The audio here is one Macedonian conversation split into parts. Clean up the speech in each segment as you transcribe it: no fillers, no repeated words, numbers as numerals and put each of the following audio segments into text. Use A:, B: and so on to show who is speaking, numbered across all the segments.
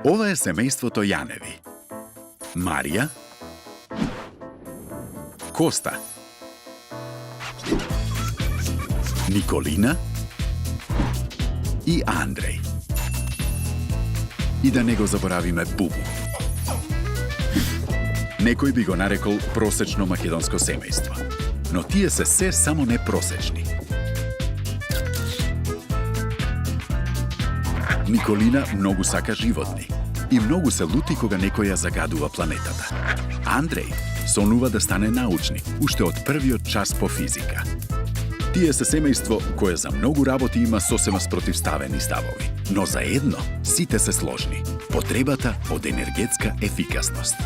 A: Ова е семејството Јаневи. Марија, Коста, Николина и Андреј. И да не го заборавиме Бубу. Некој би го нарекол просечно македонско семејство, но тие се само не просечни. Николина многу сака животни и многу се лути кога некој ја загадува планетата. Андреј сонува да стане научник, уште од првиот час по физика. Тие се семејство кое за многу работи има сосема спротивставени ставови, но заедно сите се сложни. Потребата од енергетска ефикасност.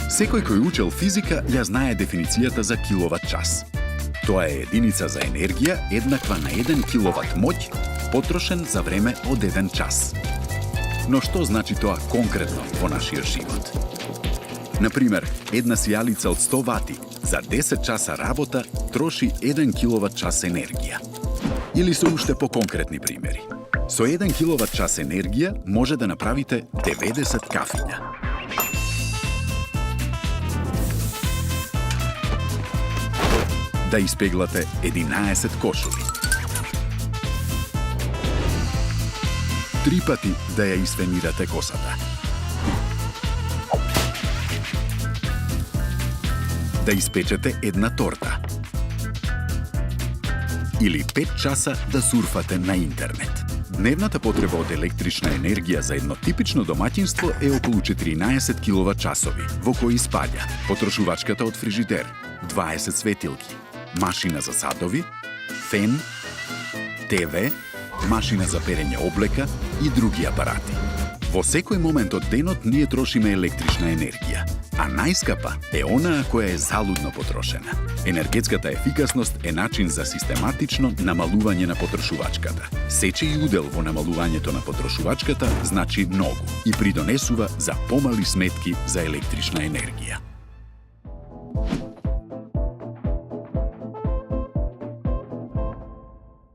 A: Секој кој учел физика ја знае дефиницијата за киловат час. Тоа е единица за енергија еднаква на 1 киловат моќ потрошен за време од 1 час. Но што значи тоа конкретно во нашиот живот? Например, една сијалица од 100 вати за 10 часа работа троши 1 киловат час енергија. Или со уште поконкретни примери. Со 1 киловат час енергија може да направите 90 кафиња. Да испеглате 11 кошули. 3 пати да ја исфенирате косата. Да испечете една торта. Или 5 часа да сурфате на интернет. Дневната потреба од електрична енергија за едно типично домаќинство е околу 14 киловат часови, во кои спаѓа потрошувачката од фрижидер, 20 светилки, машина за садови, фен, ТВ, машина за перење облека и други апарати. Во секој момент од денот ние трошиме електрична енергија, а најскапа е онаа која е залудно потрошена. Енергетската ефикасност е начин за систематично намалување на потрошувачката. Сечи удел во намалувањето на потрошувачката значи многу и придонесува за помали сметки за електрична енергија.